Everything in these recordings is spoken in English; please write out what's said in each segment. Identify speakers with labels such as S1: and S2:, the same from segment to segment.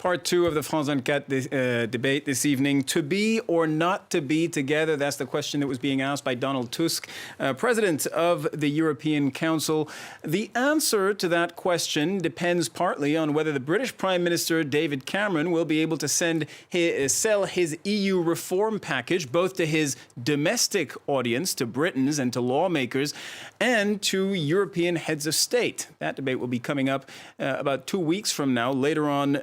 S1: Part two of the France 24 debate this evening. To be or not to be together? That's the question that was being asked by Donald Tusk, President of the European Council. The answer to that question depends partly on whether the British Prime Minister David Cameron will be able to sell his EU reform package both to his domestic audience, to Britons and to lawmakers, and to European heads of state. That debate will be coming up about 2 weeks from now, later on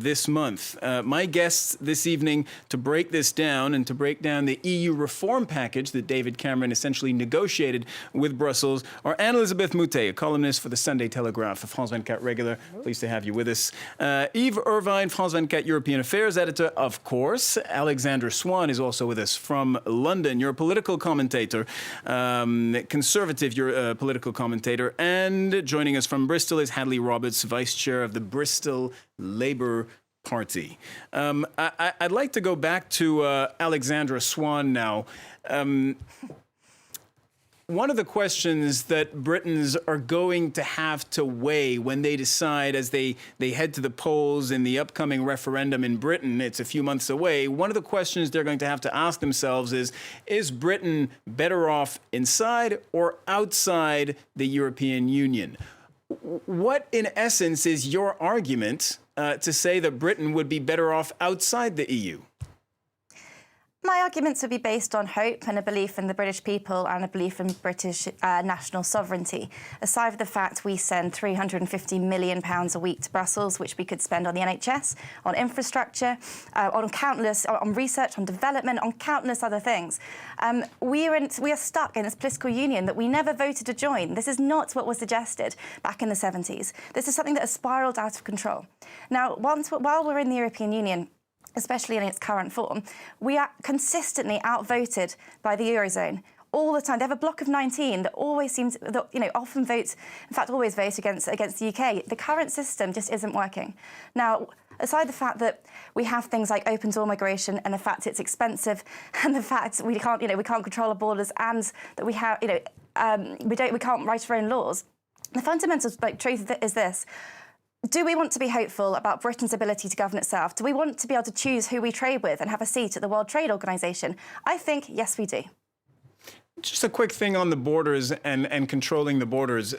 S1: this month. My guests this evening to break this down and to break down the EU reform package that David Cameron essentially negotiated with Brussels are Anne-Elisabeth Moutet, a columnist for the Sunday Telegraph, a France 24 regular. Pleased to have you with us. Yves Irvine, France 24 European Affairs editor, of course. Alexandra Swan is also with us from London. You're a political commentator, conservative political commentator. And joining us from Bristol is Hadley Roberts, vice chair of the Bristol Labour Party. I'd like to go back to Alexandra Swan now. One of the questions that Britons are going to have to weigh when they decide, as they head to the polls in the upcoming referendum in Britain, it's a few months away, one of the questions they're going to have to ask themselves is Britain better off inside or outside the European Union? What, in essence, is your argument to say that Britain would be better off outside the EU?
S2: My arguments would be based on hope and a belief in the British people and a belief in British national sovereignty. Aside from the fact we send £350 million a week to Brussels, which we could spend on the NHS, on infrastructure, on research, on development, on countless other things. We are stuck in this political union that we never voted to join. This is not what was suggested back in the 70s. This is something that has spiralled out of control. Now, while we're in the European Union, especially in its current form, we are consistently outvoted by the Eurozone all the time. They have a bloc of 19 that always seems, often votes, in fact, always vote against the UK. The current system just isn't working. Now, aside the fact that we have things like open door migration and the fact it's expensive and the fact we can't control our borders and that we have, we can't write our own laws, the fundamental truth is this. Do we want to be hopeful about Britain's ability to govern itself? Do we want to be able to choose who we trade with and have a seat at the World Trade Organization? I think, yes, we do.
S1: Just a quick thing on the borders and controlling the borders.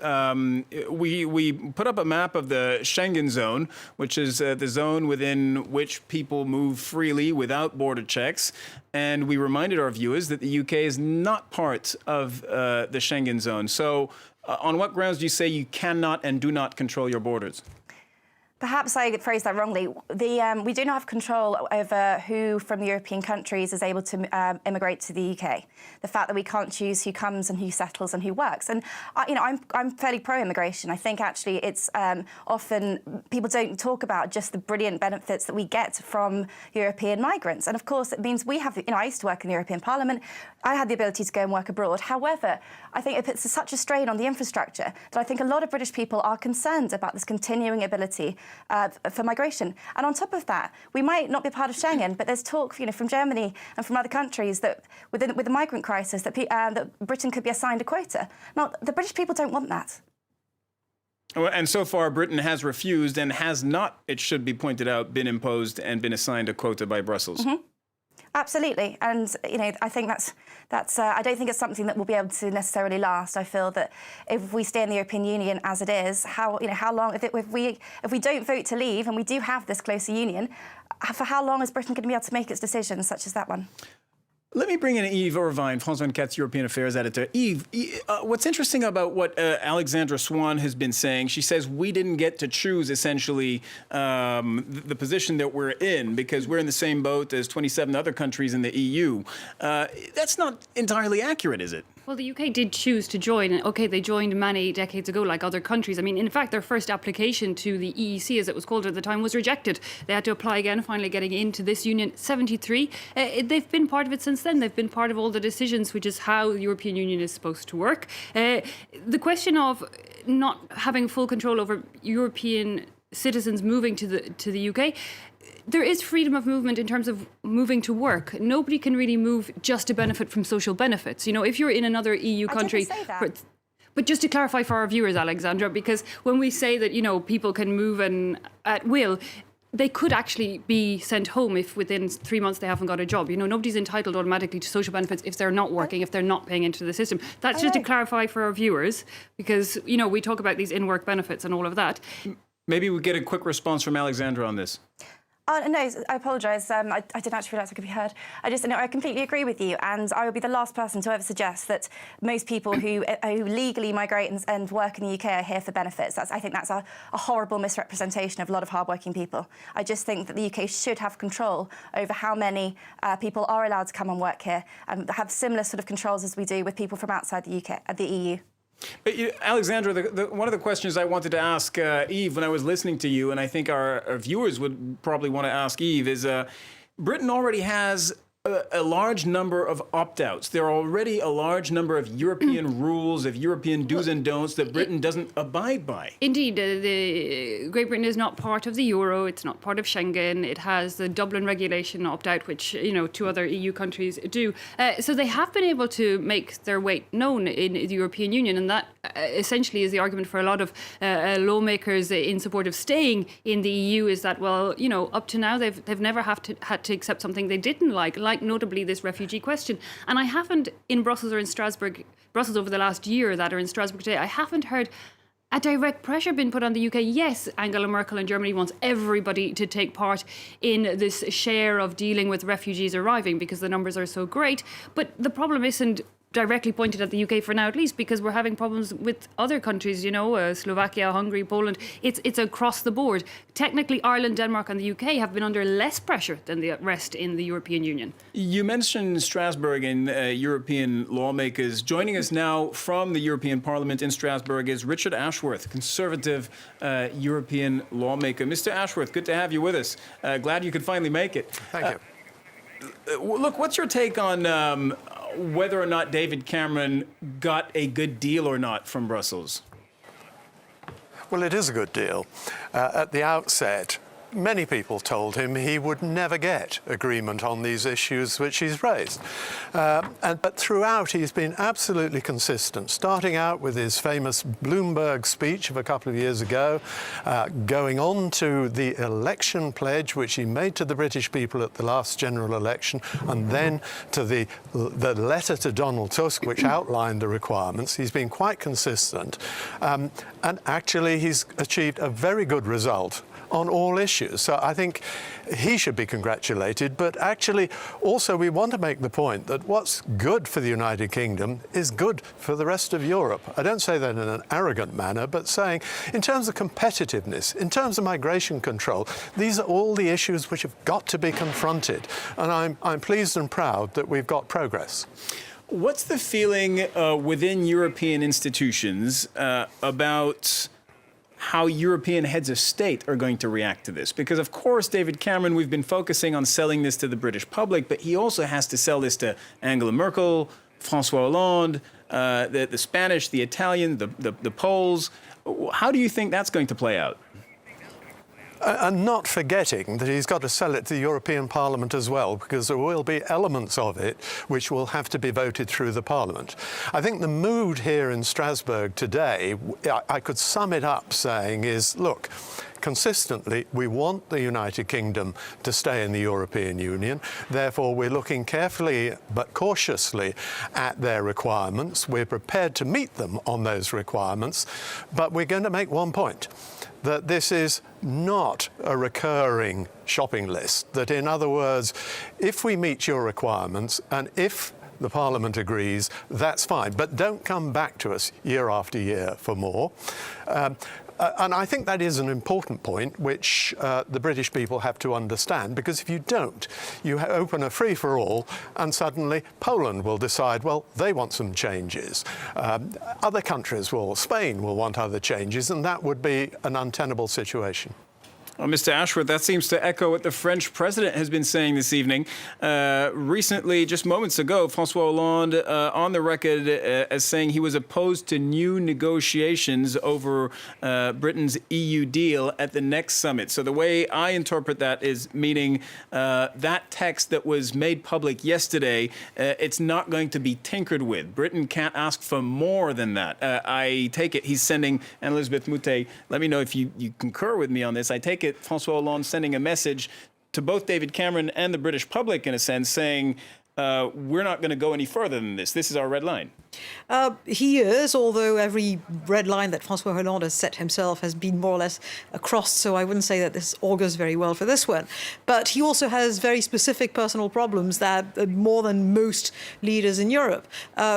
S1: We put up a map of the Schengen zone, which is the zone within which people move freely without border checks. And we reminded our viewers that the UK is not part of the Schengen zone. So on what grounds do you say you cannot and do not control your borders?
S2: Perhaps I phrased that wrongly. We do not have control over who from European countries is able to immigrate to the UK. The fact that we can't choose who comes and who settles and who works. And I'm fairly pro-immigration. I think actually it's often people don't talk about just the brilliant benefits that we get from European migrants. And of course, it means we have. I used to work in the European Parliament. I had the ability to go and work abroad. However, I think it puts such a strain on the infrastructure that I think a lot of British people are concerned about this continuing ability for migration. And on top of that, we might not be part of Schengen, but there's talk, from Germany and from other countries that with the migrant crisis that Britain could be assigned a quota. Now, the British people don't want that.
S1: And so far, Britain has refused and has not, it should be pointed out, been imposed and been assigned a quota by Brussels. Mm-hmm.
S2: Absolutely, and I think that's. I don't think it's something that will be able to necessarily last. I feel that if we stay in the European Union as it is, how long? If we don't vote to leave, and we do have this closer union, for how long is Britain going to be able to make its decisions, such as that one?
S1: Let me bring in Yves Irvine, France 24 European Affairs editor. Yves, what's interesting about what Alexandra Swan has been saying, she says we didn't get to choose, essentially, the position that we're in because we're in the same boat as 27 other countries in the EU. That's not entirely accurate, is it?
S3: Well, the UK did choose to join, and OK, they joined many decades ago, like other countries. I mean, in fact, their first application to the EEC, as it was called at the time, was rejected. They had to apply again, finally getting into this union. 73. They've been part of it since then. They've been part of all the decisions, which is how the European Union is supposed to work. The question of not having full control over European citizens moving to the UK, there is freedom of movement in terms of moving to work. Nobody can really move just to benefit from social benefits. If you're in another EU country...
S2: I didn't say that.
S3: But just to clarify for our viewers, Alexandra, because when we say that, people can move at will, they could actually be sent home if within 3 months they haven't got a job. You know, nobody's entitled automatically to social benefits if they're not working, if they're not paying into the system. That's just to clarify for our viewers, because, you know, we talk about these in-work benefits and all of that.
S1: Maybe we get a quick response from Alexandra on this.
S2: No, I apologise. I didn't actually realise I could be heard. I completely agree with you, and I would be the last person to ever suggest that most people who legally migrate and work in the UK are here for benefits. I think that's a horrible misrepresentation of a lot of hardworking people. I just think that the UK should have control over how many people are allowed to come and work here, and have similar sort of controls as we do with people from outside the UK, the EU.
S1: But Alexandra, one of the questions I wanted to ask Eve when I was listening to you, and I think our viewers would probably want to ask Eve, is Britain already has a large number of opt-outs. There are already a large number of European rules, of European do's and don'ts that Britain doesn't abide by.
S3: Indeed, Great Britain is not part of the euro. It's not part of Schengen. It has the Dublin regulation opt-out, which, you know, 2 other EU countries do. So they have been able to make their weight known in the European Union, and that essentially is the argument for a lot of lawmakers in support of staying in the EU, is that, well, you know, up to now they've never had to accept something they didn't like notably this refugee question. And I haven't, in Brussels or in Brussels over the last year that are in Strasbourg today, I haven't heard a direct pressure been put on the UK. Yes, Angela Merkel and Germany wants everybody to take part in this share of dealing with refugees arriving because the numbers are so great. But the problem isn't directly pointed at the UK for now, at least, because we're having problems with other countries, you know, Slovakia, Hungary, Poland. It's across the board. Technically, Ireland, Denmark and the UK have been under less pressure than the rest in the European Union. You
S1: mentioned Strasbourg and European lawmakers. Joining us now from the European Parliament in Strasbourg is Richard Ashworth, Conservative European lawmaker. Mr. Ashworth, good to have you with us. Glad you could finally make it.
S4: Thank you.
S1: Look, what's your take on whether or not David Cameron got a good deal or not from Brussels?
S4: Well, it is a good deal. At the outset, many people told him he would never get agreement on these issues which he's raised. But throughout, he's been absolutely consistent, starting out with his famous Bloomberg speech of a couple of years ago, going on to the election pledge, which he made to the British people at the last general election, and then to the letter to Donald Tusk, which outlined the requirements. He's been quite consistent. And actually, he's achieved a very good result on all issues. So I think he should be congratulated. But actually, also, we want to make the point that what's good for the United Kingdom is good for the rest of Europe. I don't say that in an arrogant manner, but saying in terms of competitiveness, in terms of migration control, these are all the issues which have got to be confronted. And I'm pleased and proud that we've got progress.
S1: What's the feeling within European institutions about how European heads of state are going to react to this? Because, of course, David Cameron, we've been focusing on selling this to the British public, but he also has to sell this to Angela Merkel, François Hollande, the Spanish, the Italian, the Poles. How do you think that's going to play out?
S4: And not forgetting that he's got to sell it to the European Parliament as well, because there will be elements of it which will have to be voted through the Parliament. I think the mood here in Strasbourg today, I could sum it up saying is, look, consistently, we want the United Kingdom to stay in the European Union. Therefore, we're looking carefully but cautiously at their requirements. We're prepared to meet them on those requirements. But we're going to make one point, that this is not a recurring shopping list. That, in other words, if we meet your requirements and if the Parliament agrees, that's fine. But don't come back to us year after year for more. And I think that is an important point which the British people have to understand, because if you don't, you open a free-for-all and suddenly Poland will decide, well, they want some changes. Other countries Spain will want other changes, and that would be an untenable situation.
S1: Well, Mr. Ashworth, that seems to echo what the French president has been saying this evening. Recently, just moments ago, François Hollande on the record as saying he was opposed to new negotiations over Britain's EU deal at the next summit. So the way I interpret that is meaning that text that was made public yesterday, it's not going to be tinkered with. Britain can't ask for more than that. I take it he's sending, and Elizabeth Moutet, let me know if you concur with me on this, I take it it François Hollande sending a message to both David Cameron and the British public, in a sense, saying, we're not going to go any further than this. This is our red line.
S5: He is, although every red line that François Hollande has set himself has been more or less crossed, so I wouldn't say that this augurs very well for this one. But he also has very specific personal problems that more than most leaders in Europe,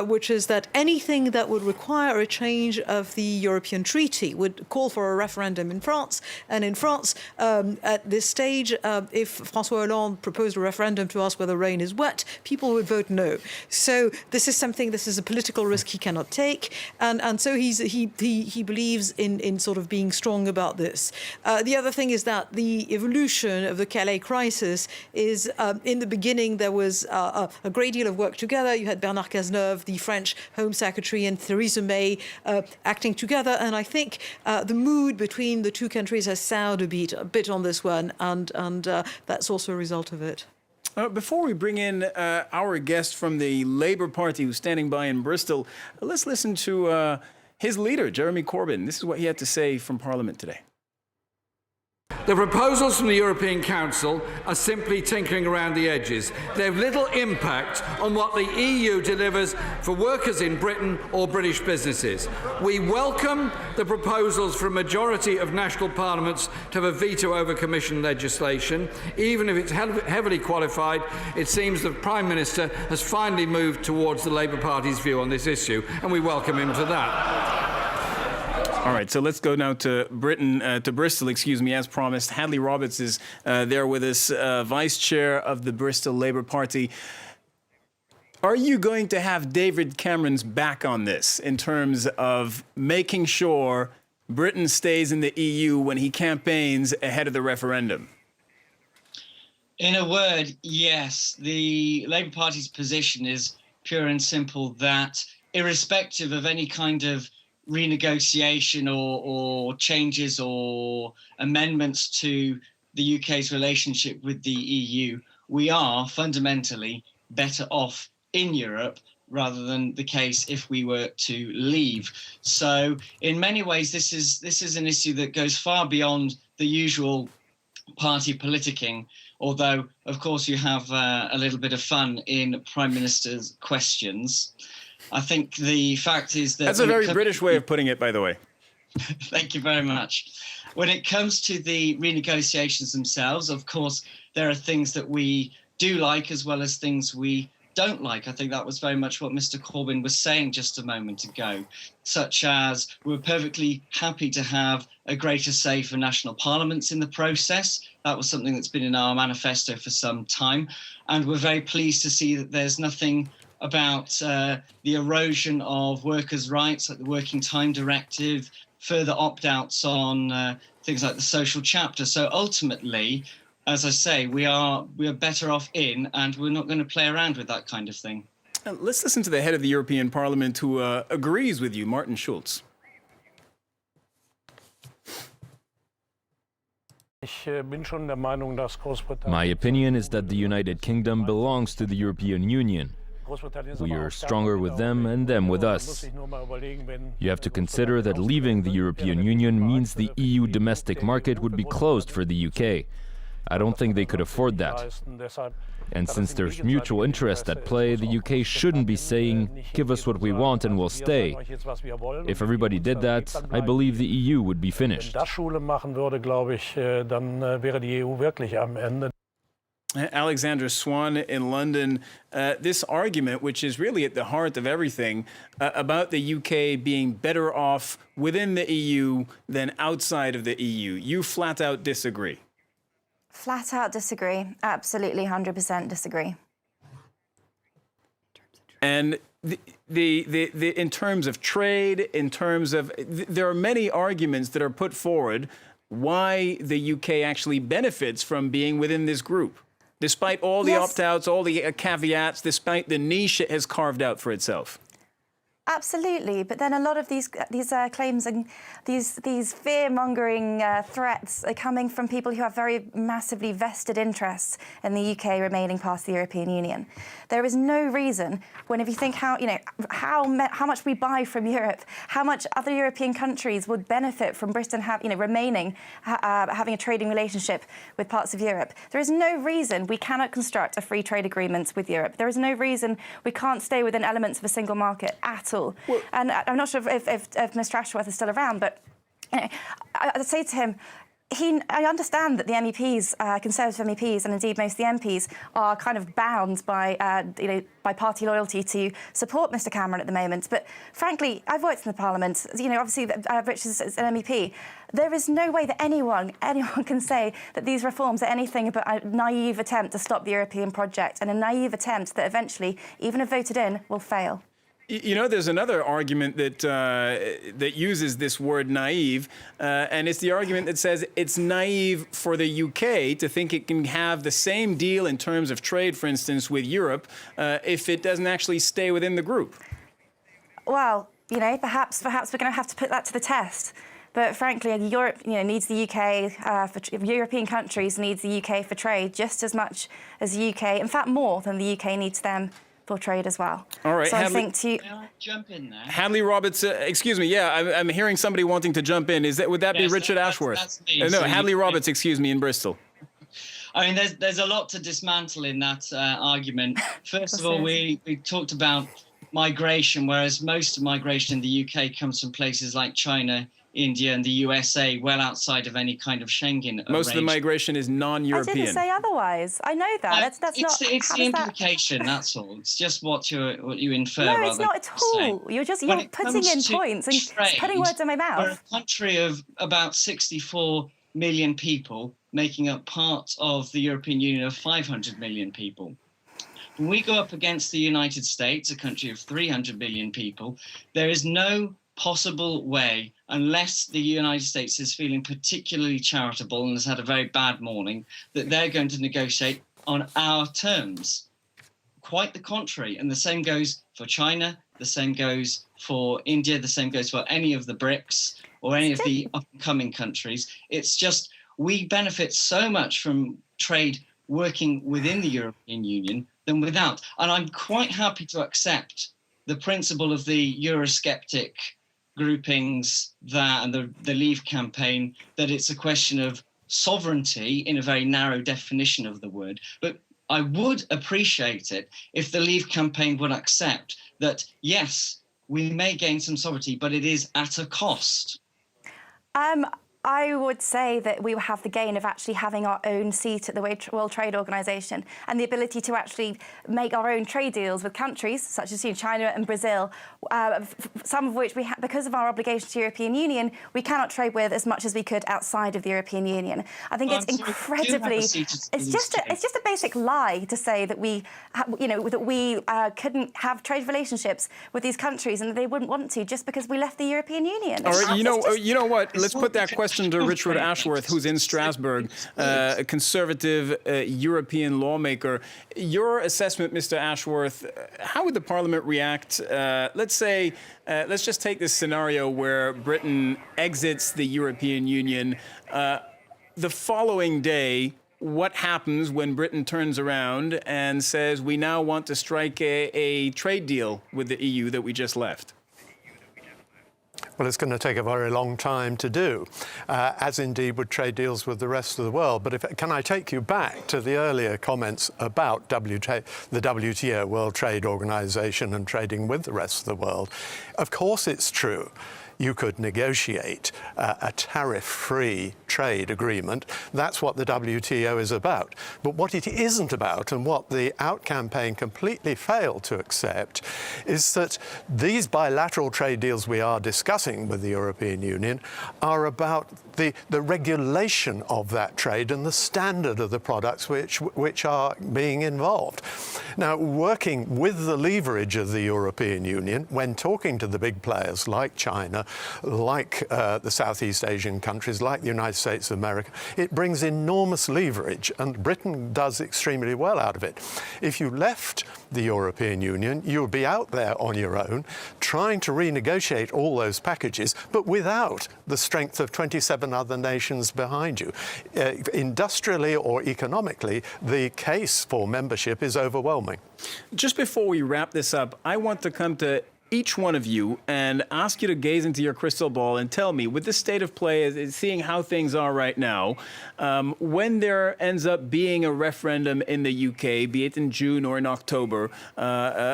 S5: which is that anything that would require a change of the European treaty would call for a referendum in France. And in France, at this stage, if François Hollande proposed a referendum to ask whether rain is wet, people would vote no. So this is a political risk he cannot take, and so he believes in sort of being strong about this. The other thing is that the evolution of the Calais crisis is, in the beginning, there was a great deal of work together. You had Bernard Cazeneuve, the French Home Secretary, and Theresa May acting together, and I think the mood between the two countries has soured a bit on this one, and that's also a result of it.
S1: Before we bring in our guest from the Labour Party who's standing by in Bristol, let's listen to his leader, Jeremy Corbyn. This is what he had to say from Parliament today.
S6: The proposals from the European Council are simply tinkering around the edges. They have little impact on what the EU delivers for workers in Britain or British businesses. We welcome the proposals for a majority of national parliaments to have a veto over Commission legislation. Even if it's heavily qualified, it seems the Prime Minister has finally moved towards the Labour Party's view on this issue, and we welcome him for that.
S1: All right, so let's go now to Bristol, as promised. Hadley Roberts is there with us, Vice Chair of the Bristol Labour Party. Are you going to have David Cameron's back on this in terms of making sure Britain stays in the EU when he campaigns ahead of the referendum?
S7: In a word, yes. The Labour Party's position is pure and simple that irrespective of any kind of renegotiation or changes or amendments to the UK's relationship with the EU, we are fundamentally better off in Europe rather than the case if we were to leave. So in many ways, this is an issue that goes far beyond the usual party politicking, although, of course, you have a little bit of fun in Prime Minister's questions. I think the fact is that...
S1: That's a very British way of putting it, by the way.
S7: Thank you very much. When it comes to the renegotiations themselves, of course, there are things that we do like as well as things we don't like. I think that was very much what Mr. Corbyn was saying just a moment ago, such as we're perfectly happy to have a greater say for national parliaments in the process. That was something that's been in our manifesto for some time. And we're very pleased to see that there's nothing about the erosion of workers' rights, like the Working Time Directive, further opt-outs on things like the social chapter. So ultimately, as I say, we are better off in, and we're not going to play around with that kind of thing.
S1: Let's listen to the head of the European Parliament who agrees with you, Martin Schulz.
S8: My opinion is that the United Kingdom belongs to the European Union. We are stronger with them and them with us. You have to consider that leaving the European Union means the EU domestic market would be closed for the UK. I don't think they could afford that. And since there's mutual interest at play, the UK shouldn't be saying, give us what we want and we'll stay. If everybody did that, I believe the EU would be finished.
S1: Alexandra Swan in London, this argument, which is really at the heart of everything, about the UK being better off within the EU than outside of the EU, you flat out disagree.
S2: Flat out disagree. Absolutely 100% disagree.
S1: And in terms of trade, in terms of, there are many arguments that are put forward why the UK actually benefits from being within this group, despite all the opt-outs, all the caveats, despite the niche it has carved out for itself.
S2: Absolutely, but then a lot of these claims and these fear-mongering threats are coming from people who have very massively vested interests in the UK remaining part of the European Union. There is no reason, if you think how much we buy from Europe, how much other European countries would benefit from Britain remaining having a trading relationship with parts of Europe. There is no reason we cannot construct a free trade agreement with Europe. There is no reason we can't stay within elements of a single market at all. Well, and I'm not sure if Mr. Ashworth is still around, but I'd say to him, I understand that the MEPs, Conservative MEPs, and indeed most of the MPs are kind of bound by party loyalty to support Mr. Cameron at the moment. But frankly, I've worked in the Parliament. Obviously, Rich is an MEP. There is no way that anyone can say that these reforms are anything but a naive attempt to stop the European project and a naive attempt that eventually, even if voted in, will fail.
S1: There's another argument that uses this word naive, and it's the argument that says it's naive for the UK to think it can have the same deal in terms of trade, for instance, with Europe, if it doesn't actually stay within the group.
S2: Well, perhaps we're going to have to put that to the test. But frankly, Europe, needs the UK. European countries needs the UK for trade just as much as the UK. In fact, more than the UK needs them for trade as well.
S1: All right,
S2: so
S1: Hadley,
S2: I think
S7: May I jump in there?
S1: Hadley Roberts, excuse me. Yeah, I'm hearing somebody wanting to jump in. Would that be Richard Ashworth?
S7: That's me.
S1: No,
S7: So
S1: Hadley Roberts, excuse me, in Bristol.
S7: I mean, there's a lot to dismantle in that argument. First of all, we talked about migration, whereas most of migration in the UK comes from places like China, India and the USA, well outside of any kind of Schengen
S1: Most of the migration is non-European.
S2: I didn't say otherwise. I know that.
S7: It's the implication, that's all. It's just what you infer.
S2: No, it's not at all. You're putting in points and putting words in my mouth.
S7: We're a country of about 64 million people, making up part of the European Union of 500 million people. When we go up against the United States, a country of 300 million people, there is no possible way, unless the United States is feeling particularly charitable and has had a very bad morning, that they're going to negotiate on our terms. Quite the contrary. And the same goes for China, the same goes for India, the same goes for any of the BRICS or any of the upcoming countries. It's just we benefit so much from trade working within the European Union than without. And I'm quite happy to accept the principle of the Eurosceptic groupings and the Leave campaign, that it's a question of sovereignty in a very narrow definition of the word. But I would appreciate it if the Leave campaign would accept that, yes, we may gain some sovereignty, but it is at a cost.
S2: I would say that we will have the gain of actually having our own seat at the World Trade Organization and the ability to actually make our own trade deals with countries such as China and Brazil, some of which because of our obligations to the European Union, we cannot trade with as much as we could outside of the European Union. I think it's incredibly. It's just a basic lie to say that we couldn't have trade relationships with these countries and that they wouldn't want to just because we left the European Union.
S1: All right, you know what? Let's put that question to Richard Ashworth, who's in Strasbourg, a conservative European lawmaker. Your assessment, Mr. Ashworth, how would the Parliament react? Let's just take this scenario where Britain exits the European Union. The following day, what happens when Britain turns around and says, we now want to strike a trade deal with the EU that we just left?
S4: Well, it's going to take a very long time to do, as indeed would trade deals with the rest of the world. But can I take you back to the earlier comments about the WTO, World Trade Organization, and trading with the rest of the world? Of course it's true. You could negotiate a tariff-free trade agreement. That's what the WTO is about. But what it isn't about, and what the Out campaign completely failed to accept, is that these bilateral trade deals we are discussing with the European Union are about the regulation of that trade and the standard of the products which are being involved. Now, working with the leverage of the European Union, when talking to the big players like China like the Southeast Asian countries, like the United States of America. It brings enormous leverage, and Britain does extremely well out of it. If you left the European Union, you would be out there on your own, trying to renegotiate all those packages, but without the strength of 27 other nations behind you. Industrially or economically, the case for membership is overwhelming.
S1: Just before we wrap this up, I want to come to each one of you and ask you to gaze into your crystal ball and tell me, with the state of play, seeing how things are right now, when there ends up being a referendum in the UK, be it in June or in October,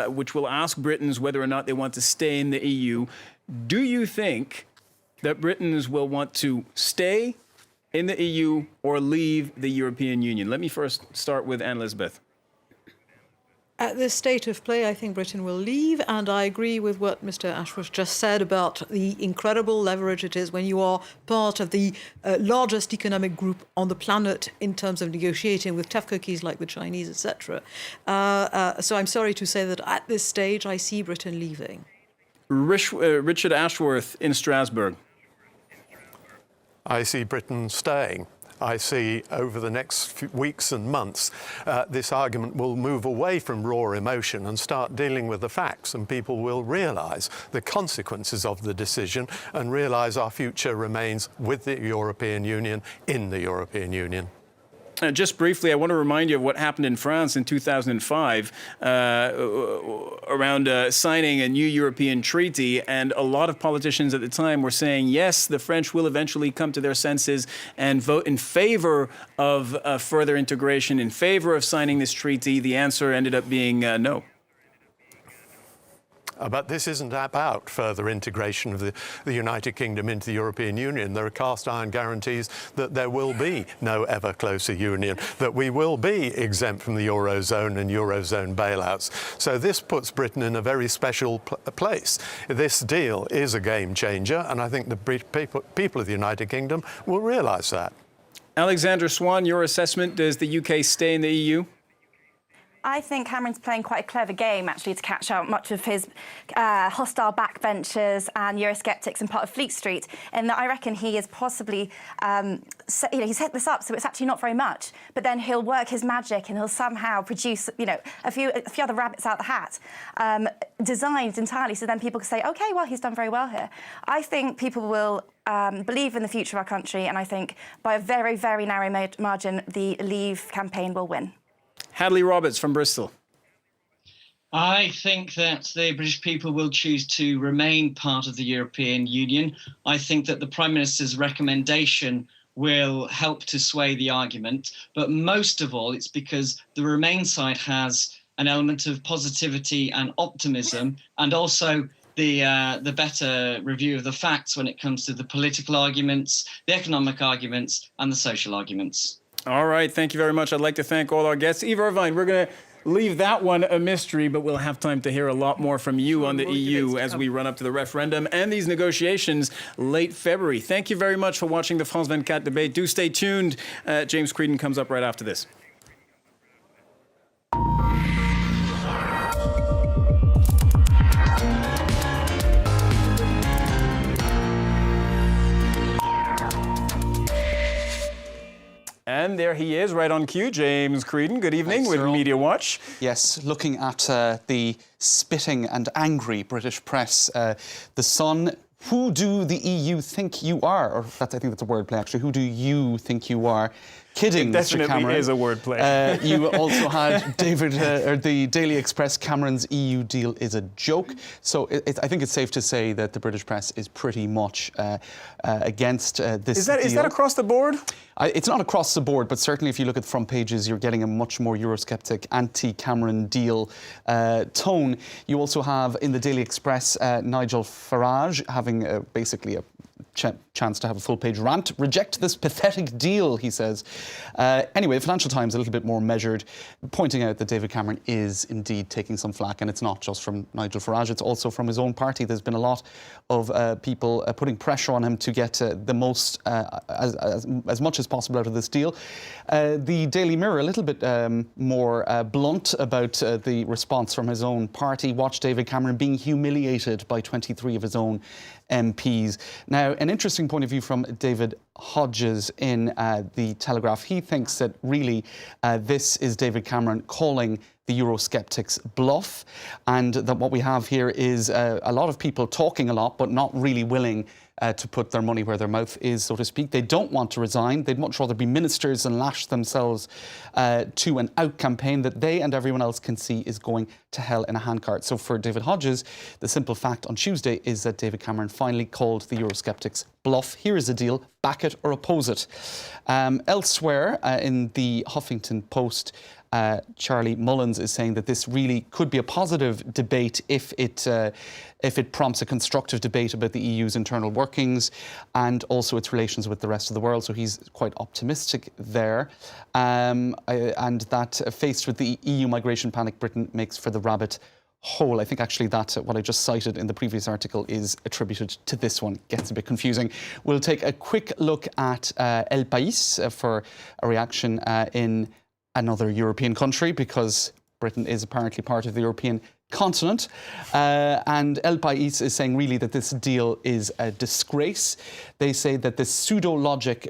S1: which will ask Britons whether or not they want to stay in the EU, do you think that Britons will want to stay in the EU or leave the European Union? Let me first start with Anne-Elizabeth.
S5: At this state of play, I think Britain will leave, and I agree with what Mr. Ashworth just said about the incredible leverage it is when you are part of the largest economic group on the planet in terms of negotiating with tough cookies like the Chinese, etc. So I'm sorry to say that at this stage, I see Britain leaving.
S1: Richard Ashworth in Strasbourg.
S4: I see Britain staying. I see over the next few weeks and months, this argument will move away from raw emotion and start dealing with the facts, and people will realise the consequences of the decision and realise our future remains with the European Union, in the European Union.
S1: Just briefly, I want to remind you of what happened in France in 2005 around signing a new European treaty. And a lot of politicians at the time were saying, yes, the French will eventually come to their senses and vote in favor of further integration, in favor of signing this treaty. The answer ended up being no.
S4: But this isn't about further integration of the United Kingdom into the European Union. There are cast iron guarantees that there will be no ever closer union, that we will be exempt from the Eurozone and Eurozone bailouts. So this puts Britain in a very special place. This deal is a game changer, and I think the people of the United Kingdom will realise that.
S1: Alexander Swan, your assessment, does the UK stay in the EU?
S2: I think Cameron's playing quite a clever game, actually, to catch out much of his hostile backbenchers and Eurosceptics and part of Fleet Street. And I reckon he is possibly, he's set this up so it's actually not very much. But then he'll work his magic and he'll somehow produce, a few other rabbits out the hat, designed entirely so then people can say, OK, well, he's done very well here. I think people will believe in the future of our country, and I think by a very, very narrow margin, the Leave campaign will win.
S1: Hadley Roberts from Bristol.
S7: I think that the British people will choose to remain part of the European Union. I think that the Prime Minister's recommendation will help to sway the argument. But most of all, it's because the Remain side has an element of positivity and optimism, and also the better review of the facts when it comes to the political arguments, the economic arguments, and the social arguments.
S1: All right, thank you very much. I'd like to thank all our guests. Eva Irvine, we're going to leave that one a mystery, but we'll have time to hear a lot more from you on the EU as we run up to the referendum and these negotiations late February. Thank you very much for watching the France 24 debate. Do stay tuned. James Creedon comes up right after this. And there he is, right on cue, James Creedon. Good evening. Thanks, with Media Watch.
S9: Yes, looking at the spitting and angry British press. The Sun, who do the EU think you are? Or I think that's a wordplay, actually. Who do you think you are? Kidding, Mr. Cameron.
S1: It definitely is a wordplay.
S9: You also had the Daily Express, Cameron's EU deal is a joke. So I think it's safe to say that the British press is pretty much against this deal.
S1: Is that across the board?
S9: It's not across the board, but certainly if you look at the front pages, you're getting a much more Eurosceptic, anti-Cameron deal tone. You also have in the Daily Express Nigel Farage having basically a chance to have a full-page rant. Reject this pathetic deal, he says. Anyway, Financial Times a little bit more measured, pointing out that David Cameron is indeed taking some flack, and it's not just from Nigel Farage, it's also from his own party. There's been a lot of people putting pressure on him to get the most, as much as possible out of this deal. The Daily Mirror, a little bit more blunt about the response from his own party. Watch David Cameron being humiliated by 23 of his own MPs. Now, an interesting point of view from David Hodges in The Telegraph. He thinks that really this is David Cameron calling the Eurosceptics bluff, and that what we have here is a lot of people talking a lot but not really willing to put their money where their mouth is, so to speak. They don't want to resign. They'd much rather be ministers than lash themselves to an out campaign that they and everyone else can see is going to hell in a handcart. So for David Hodges, the simple fact on Tuesday is that David Cameron finally called the Eurosceptics bluff. Here is a deal, back it or oppose it. Elsewhere in the Huffington Post, Charlie Mullins is saying that this really could be a positive debate if it prompts a constructive debate about the EU's internal workings and also its relations with the rest of the world. So he's quite optimistic there. And that faced with the EU migration panic, Britain makes for the rabbit hole. I think actually that what I just cited in the previous article is attributed to this one. Gets a bit confusing. We'll take a quick look at El País for a reaction in another European country, because Britain is apparently part of the European continent. And El País is saying really that this deal is a disgrace. They say that this pseudo-logic,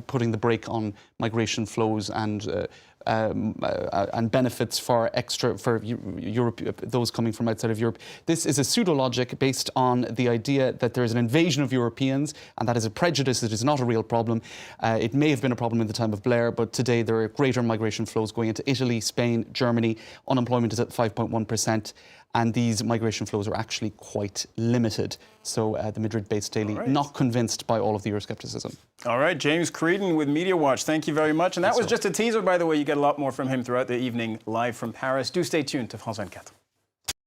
S9: putting the brake on migration flows and benefits for Europe, those coming from outside of Europe. This is a pseudo-logic based on the idea that there is an invasion of Europeans, and that is a prejudice. It is not a real problem. It may have been a problem in the time of Blair, but today there are greater migration flows going into Italy, Spain, Germany. Unemployment is at 5.1%. And these migration flows are actually quite limited. So the Madrid-based Daily, not convinced by all of the Euroscepticism.
S1: All right, James Creedon with Media Watch, thank you very much. And that was just a teaser, by the way. You get a lot more from him throughout the evening, live from Paris. Do stay tuned to France 24.